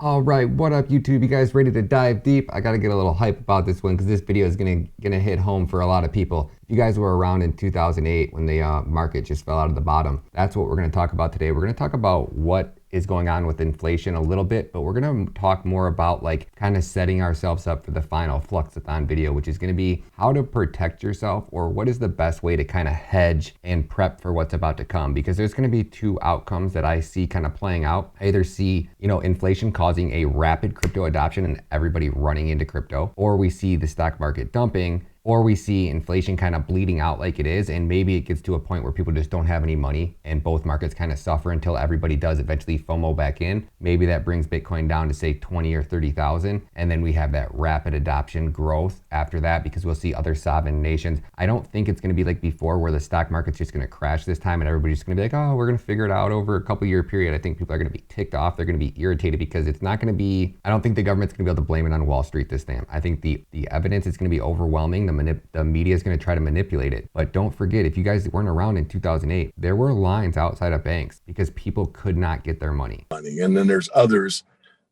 All right, what up YouTube? You guys ready to dive deep? I gotta get a little hype about this one because this video is gonna hit home for a lot of people. If you guys were around in 2008 when the market just fell out of the bottom, that's what we're gonna talk about today. We're gonna talk about what is going on with inflation a little bit, but we're gonna talk more about like kind of setting ourselves up for the final Fluxathon video, which is gonna be how to protect yourself, or what is the best way to kind of hedge and prep for what's about to come. Because there's gonna be two outcomes that I see kind of playing out. I either see, inflation causing a rapid crypto adoption and everybody running into crypto, or we see the stock market dumping, or we see inflation kind of bleeding out like it is, and maybe it gets to a point where people just don't have any money and both markets kind of suffer until everybody does eventually FOMO back in. Maybe that brings Bitcoin down to say 20 or 30,000, and then we have that rapid adoption growth after that because we'll see other sovereign nations. I don't think it's gonna be like before where the stock market's just gonna crash this time and everybody's just gonna be like, oh, we're gonna figure it out over a couple year period. I think people are gonna be ticked off. They're gonna be irritated because it's not gonna be, I don't think the government's gonna be able to blame it on Wall Street this time. I think the evidence is gonna be overwhelming. The media is going to try to manipulate it. But don't forget, if you guys weren't around in 2008, there were lines outside of banks because people could not get their money. And then there's others.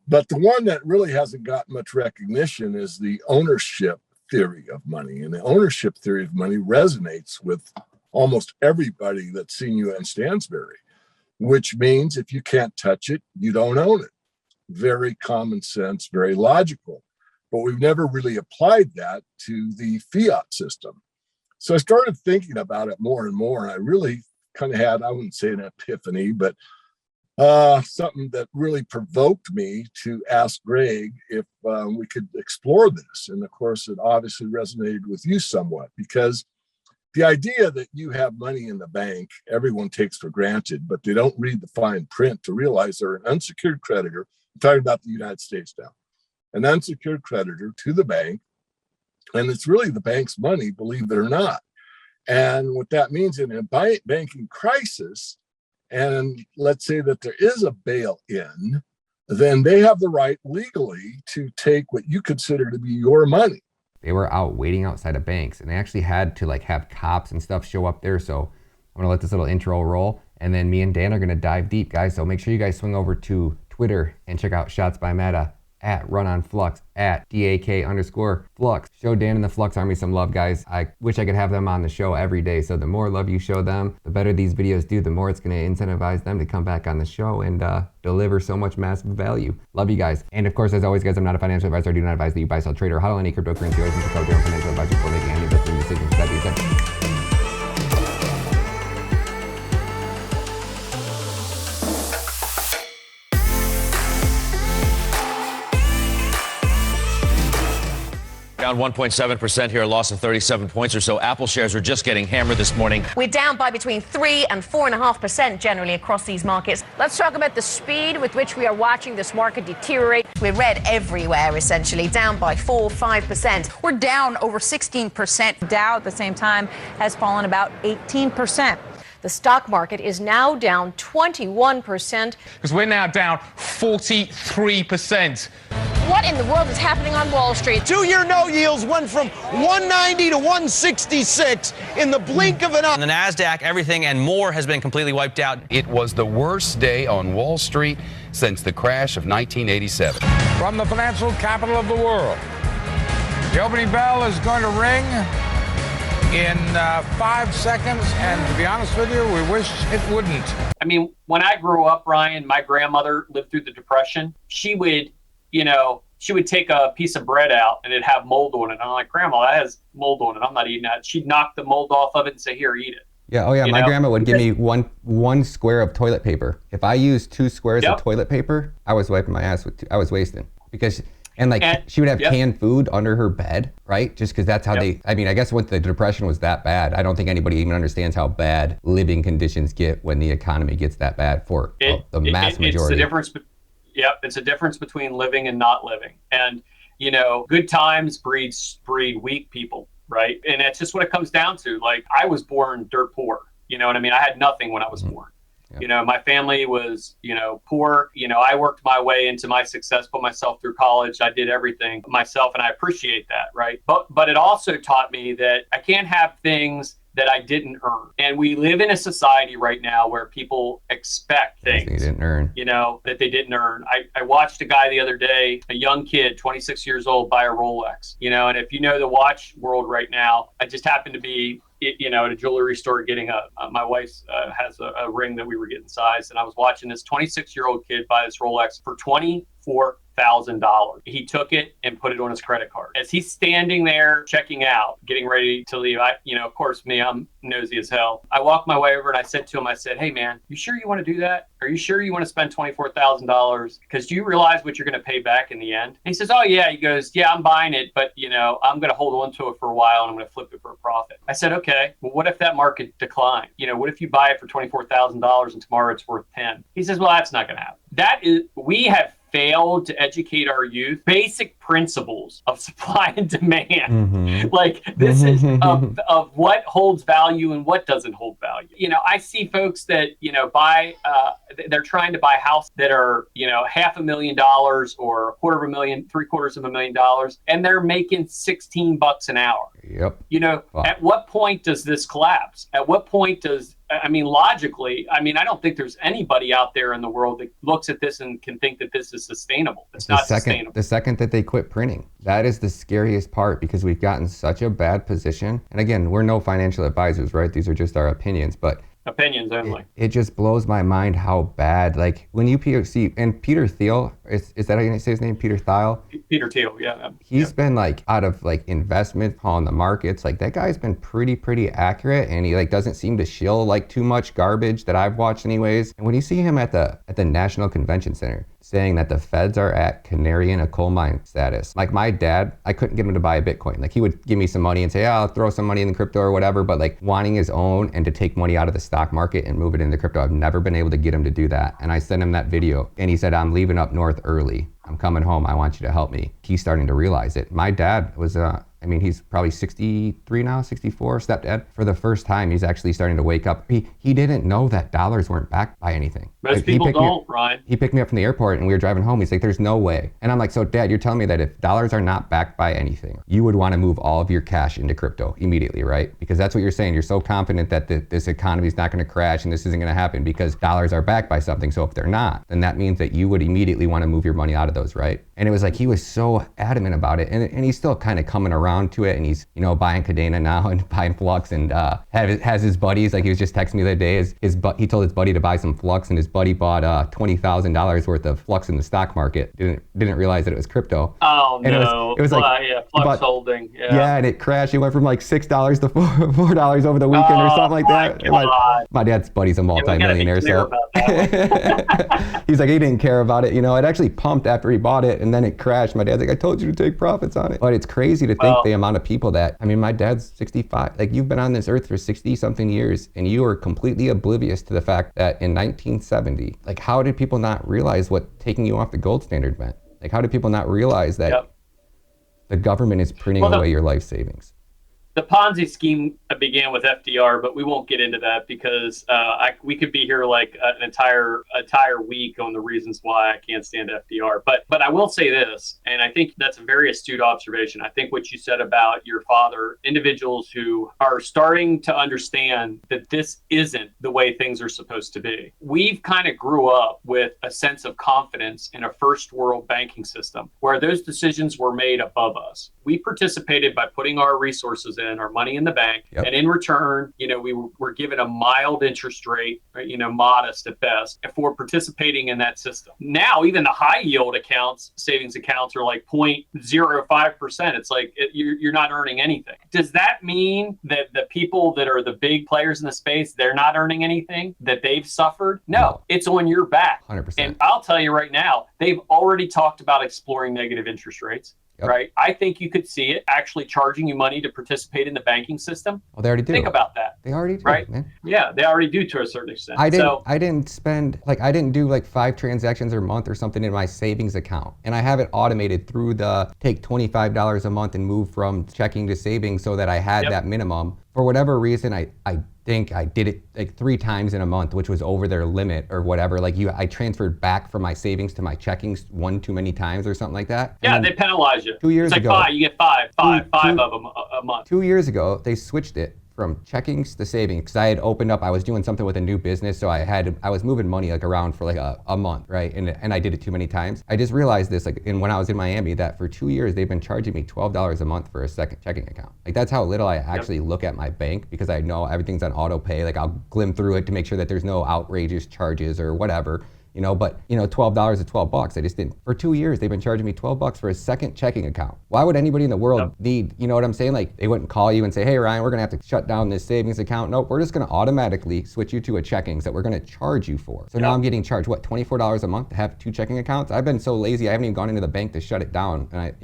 But the one that really hasn't got much recognition is the ownership theory of money. And the ownership theory of money resonates with almost everybody that's seen you in Stansberry, which means if you can't touch it, you don't own it. Very common sense, very logical. But we've never really applied that to the fiat system. So I started thinking about it more and more. And I really kind of had, I wouldn't say an epiphany, but something that really provoked me to ask Greg if we could explore this. And of course, it obviously resonated with you somewhat, because the idea that you have money in the bank, everyone takes for granted, but they don't read the fine print to realize they're an unsecured creditor. I'm talking about the United States now. An unsecured creditor to the bank, and it's really the bank's money, believe it or not. And what that means in a banking crisis, and let's say that there is a bail-in, then they have the right legally to take what you consider to be your money. They were out waiting outside of banks, and they actually had to like have cops and stuff show up there. So I'm gonna let this little intro roll, and then me and Dan are gonna dive deep, guys. So make sure you guys swing over to Twitter and check out Shots by Meta, at RunOnFlux, at DAK_Flux. Show Dan and the Flux Army some love, guys. I wish I could have them on the show every day. So the more love you show them, the better these videos do, the more it's gonna incentivize them to come back on the show and deliver so much massive value. Love you guys. And of course, as always, guys, I'm not a financial advisor. I do not advise that you buy, sell, trade, or hodl any cryptocurrency. Always consult your own financial advisor before making any investment decisions. That being said, down 1.7% here, a loss of 37 points or so. Apple shares are just getting hammered this morning. We're down by between 3 and 4.5% generally across these markets. Let's talk about the speed with which we are watching this market deteriorate. We're red everywhere, essentially, down by 4-5%. We're down over 16%. Dow at the same time has fallen about 18%. The stock market is now down 21%. Because we're now down 43%. What in the world is happening on Wall Street? Two-year no yields went from 190 to 166 in the blink of an eye. On the NASDAQ, everything and more has been completely wiped out. It was the worst day on Wall Street since the crash of 1987. From the financial capital of the world, the opening bell is going to ring in 5 seconds, and to be honest with you, we wish it wouldn't. I mean, when I grew up, Ryan, my grandmother lived through the Depression. She would take a piece of bread out and it'd have mold on it. And I'm like, Grandma, that has mold on it. I'm not eating that. She'd knock the mold off of it and say, here, eat it. yeah, oh yeah, my grandma would give me one square of toilet paper. If I used 2 squares of toilet paper, I was wiping my ass with I was wasting. Because she would have canned food under her bed, right? Just because that's how I guess when the Depression was that bad, I don't think anybody even understands how bad living conditions get when the economy gets that bad for the mass majority. It's the difference. It's a difference between living and not living. And, good times breed weak people, right? And that's just what it comes down to. Like, I was born dirt poor. You know what I mean? I had nothing when I was born. You know, my family was, poor. You know, I worked my way into my success, put myself through college. I did everything myself, and I appreciate that, right? But it also taught me that I can't have things that I didn't earn. And we live in a society right now where people expect things they didn't earn. That they didn't earn. I watched a guy the other day, a young kid, 26 years old, buy a Rolex, and if you know the watch world right now, I just happened to be at a jewelry store getting my wife has a ring that we were getting sized, and I was watching this 26-year-old kid buy this Rolex for $24,000. He took it and put it on his credit card. As he's standing there checking out, getting ready to leave, of course, I'm nosy as hell. I walked my way over and I said to him, hey man, you sure you want to do that? Are you sure you want to spend $24,000? Because do you realize what you're going to pay back in the end? And he says, oh yeah. He goes, yeah, I'm buying it, but I'm going to hold on to it for a while and I'm going to flip it for a profit. I said, okay, well, what if that market declined? What if you buy it for $24,000 and tomorrow it's worth 10? He says, well, that's not going to happen. We have failed to educate our youth basic principles of supply and demand. Like this is of what holds value and what doesn't hold value. I see folks that, buy, they're trying to buy houses that are, $500,000 or $250,000, $750,000, and they're making $16 an hour. Yep. Wow. At what point does this collapse? At what point logically, I don't think there's anybody out there in the world that looks at this and can think that this is sustainable. It's not sustainable. The second that they quit printing, that is the scariest part, because we've gotten such a bad position. And again, we're no financial advisors, right? These are just our opinions, but opinions only. It just blows my mind how bad, like when you see, and Peter Thiel, is that how you say his name? Peter Thiel? Peter Thiel, yeah. He's been out of investment on the markets. Like that guy's been pretty accurate, and he doesn't seem to shill too much garbage that I've watched anyways. And when you see him at the National Convention Center saying that the feds are at canary in a coal mine status. Like my dad, I couldn't get him to buy a Bitcoin. He would give me some money and say, I'll throw some money in the crypto or whatever, but wanting his own and to take money out of the stock market and move it into crypto, I've never been able to get him to do that. And I sent him that video and he said, I'm leaving up north early. I'm coming home. I want you to help me. He's starting to realize it. My dad was, he's probably 63 now, 64, stepdad. For the first time, he's actually starting to wake up. He didn't know that dollars weren't backed by anything. Most people don't, Ryan. He picked me up from the airport and we were driving home. He's like, there's no way. And I'm like, so Dad, you're telling me that if dollars are not backed by anything, you would want to move all of your cash into crypto immediately, right? Because that's what you're saying. You're so confident that this economy is not going to crash and this isn't going to happen because dollars are backed by something. So if they're not, then that means that you would immediately want to move your money out of those, right? And it was he was so adamant about it. And he's still kind of coming around to it. And he's, buying Cadena now and buying Flux and has his buddies. He was just texting me the other day. He told his buddy to buy some Flux and his buddy bought $20,000 worth of Flux in the stock market. Didn't realize that it was crypto. Oh, and no. It was Flux holding. Yeah. Yeah, and it crashed. It went from $6 to $4 over the weekend or something like that. My dad's buddy's a multi-millionaire, so he's he didn't care about it. It actually pumped after he bought it and then it crashed. My dad's like, I told you to take profits on it. But it's crazy to think the amount of people that, my dad's 65. You've been on this earth for 60 something years and you are completely oblivious to the fact that in 1970, how did people not realize what taking you off the gold standard meant? How did people not realize that the government is printing away your life savings? The Ponzi scheme began with FDR, but we won't get into that because we could be here an entire week on the reasons why I can't stand FDR. But I will say this, and I think that's a very astute observation. I think what you said about your father, individuals who are starting to understand that this isn't the way things are supposed to be. We've kind of grew up with a sense of confidence in a first world banking system where those decisions were made above us. We participated by putting our resources in, our money in the bank, and in return, we were given a mild interest rate, modest at best, for participating in that system. Now, even the high yield accounts, savings accounts, are 0.05%. It's you're not earning anything. Does that mean that the people that are the big players in the space, they're not earning anything, that they've suffered? No, it's on your back. 100%. And I'll tell you right now, they've already talked about exploring negative interest rates. Right. I think you could see it actually charging you money to participate in the banking system. Well, they already do. Think about that. They already do, right? Man. Yeah, they already do to a certain extent. I didn't spend, I didn't do 5 transactions a month or something in my savings account. And I have it automated through take $25 a month and move from checking to savings so that I had that minimum. For whatever reason, I think I did it like 3 times in a month, which was over their limit or whatever. Like I transferred back from my savings to my checkings one too many times or something like that. Yeah, they penalize you. 2 years it's like ago, 5, you get five of them a month. 2 years ago, they switched it from checkings to savings because I had opened up, I was doing something with a new business, so I was moving money like around for like a month, right? And I did it too many times. I just realized this like when I was in Miami that for 2 years they've been charging me $12 a month for a second checking account. Like that's how little I actually look at my bank because I know everything's on auto pay. Like I'll glim through it to make sure that there's no outrageous charges or whatever. But $12 is $12. I just didn't. For 2 years, they've been charging me $12 for a second checking account. Why would anybody in the world need, you know what I'm saying? Like they wouldn't call you and say, hey, Ryan, we're going to have to shut down this savings account. Nope, we're just going to automatically switch you to a checkings that we're going to charge you for. So now I'm getting charged, what, $24 a month to have 2 checking accounts? I've been so lazy, I haven't even gone into the bank to shut it down. And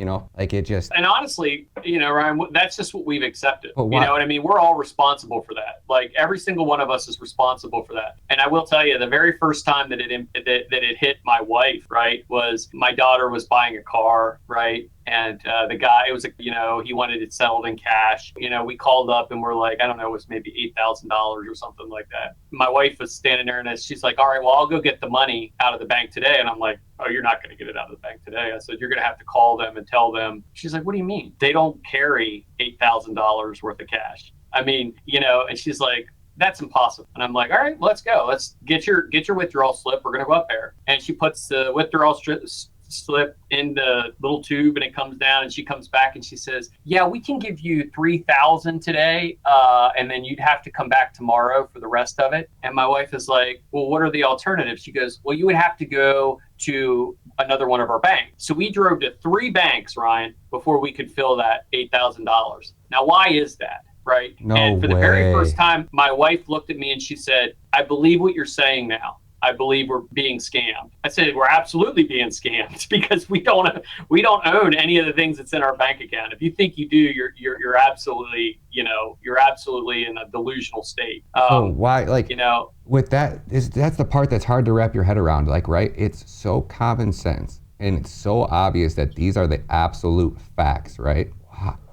it just. And honestly, Ryan, that's just what we've accepted. But you know what I mean? We're all responsible for that. Like every single one of us is responsible for that. And I will tell you, the very first time that it hit my wife, right, was my daughter was buying a car, right? And the guy, it was, he wanted it settled in cash. We called up and we're like, I don't know, it was maybe $8,000 or something like that. My wife was standing there and she's like, all right, well, I'll go get the money out of the bank today. And I'm like, oh, you're not going to get it out of the bank today. I said, you're going to have to call them and tell them. She's like, what do you mean? They don't carry $8,000 worth of cash. I mean, and she's like, that's impossible. And I'm like, all right, let's go. Let's get your withdrawal slip. We're going to go up there. And she puts the withdrawal slip in the little tube and it comes down and she comes back and she says, yeah, we can give you $3,000 today. And then you'd have to come back tomorrow for the rest of it. And my wife is like, well, what are the alternatives? She goes, well, you would have to go to another one of our banks. So we drove to 3 banks, Ryan, before we could fill that $8,000. Now, why is that? Right. No and for the way. very first time, my wife looked at me and she said, I believe what you're saying now. I believe we're being scammed. I said, we're absolutely being scammed because we don't own any of the things that's in our bank account. If you think you do, you're absolutely, you're absolutely in a delusional state. Why, with that's the part that's hard to wrap your head around. Like, right? It's so common sense and it's so obvious that these are the absolute facts, right?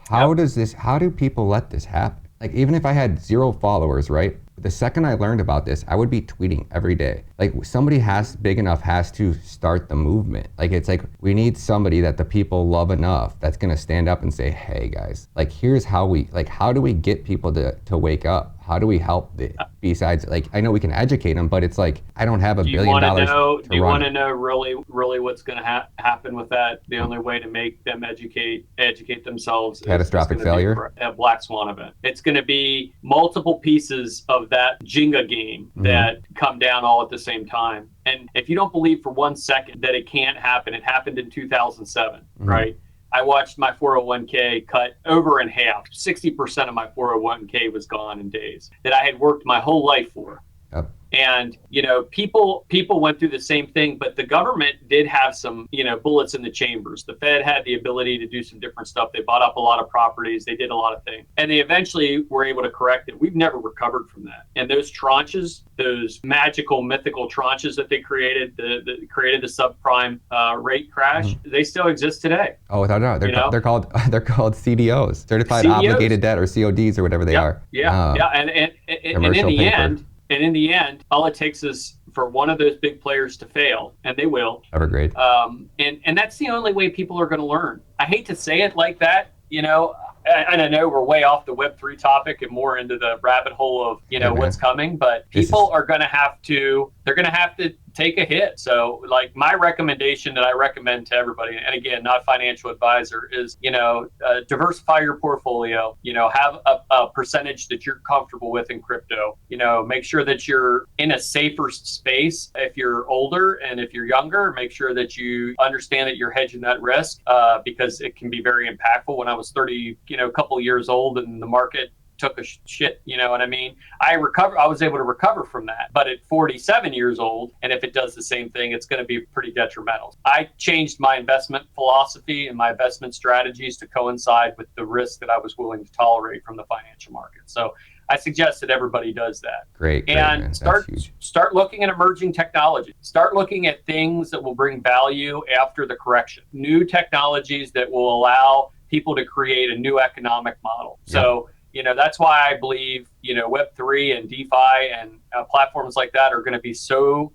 How do people let this happen? Like, even if I had 0 followers, right? The second I learned about this, I would be tweeting every day. Like somebody big enough has to start the movement. Like it's like, we need somebody that the people love enough that's gonna stand up and say, hey guys, like here's how do we get people to wake up? How do we help besides, like, I know we can educate them, but it's like, I don't have $1 billion to run. Do you want to know really what's going to happen with that? The only way to make them educate themselves Catastrophic failure? A black swan event. It's going to be multiple pieces of that Jenga game that come down all at the same time. And if you don't believe for 1 second that it can't happen, it happened in 2007, right? I watched my 401k cut over in half. 60% of my 401k was gone in days that I had worked my whole life for. Yep. And, people went through the same thing, but the government did have some, bullets in the chambers. The Fed had the ability to do some different stuff. They bought up a lot of properties. They did a lot of things. And they eventually were able to correct it. We've never recovered from that. And those tranches, those magical, mythical tranches that they created, that created the subprime rate crash, they still exist today. Oh, without a doubt. They're called CDOs, Certified Obligated Debt, or CODs, or whatever they are. Yeah. And in the end, all it takes is for one of those big players to fail, and they will. Evergrade. And that's the only way people are going to learn. I hate to say it like that, and I know we're way off the Web3 topic and more into the rabbit hole of, what's coming, but people are going to have to take a hit. So like my recommendation that I recommend to everybody, and again, not financial advisor, is, diversify your portfolio, have a percentage that you're comfortable with in crypto, make sure that you're in a safer space. If you're older and if you're younger, make sure that you understand that you're hedging that risk, because it can be very impactful. When I was 30, a couple years old and the market took a shit, you know what I mean? I was able to recover from that. But at 47 years old, and if it does the same thing, it's going to be pretty detrimental. I changed my investment philosophy and my investment strategies to coincide with the risk that I was willing to tolerate from the financial market. So I suggest that everybody does that. Great, and start looking at emerging technology. Start looking at things that will bring value after the correction. New technologies that will allow people to create a new economic model. So, That's why I believe, Web3 and DeFi and platforms like that are going to be so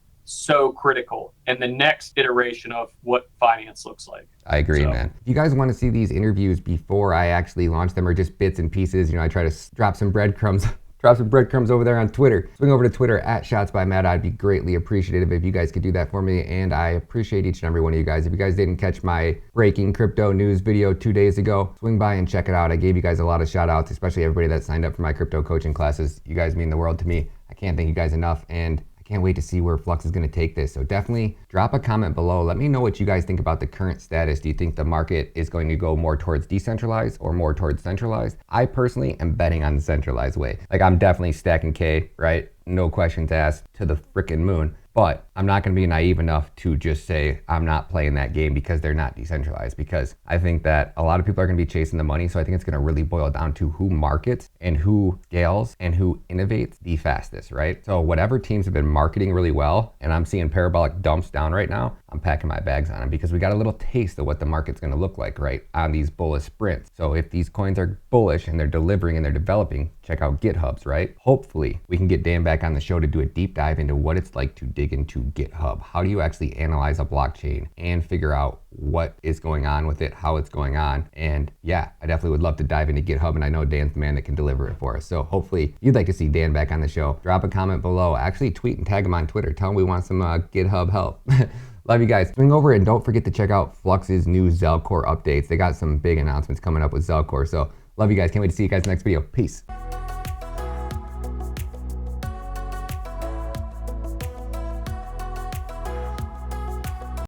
critical in the next iteration of what finance looks like. I agree, man. If you guys want to see these interviews before I actually launch them, or just bits and pieces, I try to drop some breadcrumbs over there on Twitter. Swing over to Twitter at ShotsByMatt. I'd be greatly appreciative if you guys could do that for me, and I appreciate each and every one of you guys. If you guys didn't catch my breaking crypto news video 2 days ago, swing by and check it out. I gave you guys a lot of shout outs, especially everybody that signed up for my crypto coaching classes. You guys mean the world to me. I can't thank you guys enough, and can't wait to see where Flux is going to take this. So definitely drop a comment below. Let me know what you guys think about the current status. Do you think the market is going to go more towards decentralized or more towards centralized? I personally am betting on the centralized way. Like, I'm definitely stacking K, right? No questions asked, to the frickin' moon. But I'm not going to be naive enough to just say I'm not playing that game because they're not decentralized, because I think that a lot of people are going to be chasing the money. So I think it's going to really boil down to who markets and who scales and who innovates the fastest, right? So whatever teams have been marketing really well, and I'm seeing parabolic dumps down right now, I'm packing my bags on them, because we got a little taste of what the market's going to look like, right, on these bullish sprints. So if these coins are bullish and they're delivering and they're developing, check out GitHubs, right? Hopefully we can get Dan back on the show to do a deep dive into what it's like to dig into GitHub. How do you actually analyze a blockchain and figure out what is going on with it, how it's going on? And yeah, I definitely would love to dive into GitHub, and I know Dan's the man that can deliver it for us. So hopefully you'd like to see Dan back on the show. Drop a comment below. Actually tweet and tag him on Twitter. Tell him we want some GitHub help. Love you guys. Swing over and don't forget to check out Flux's new Zelcore updates. They got some big announcements coming up with Zelcore. So love you guys. Can't wait to see you guys in the next video. Peace.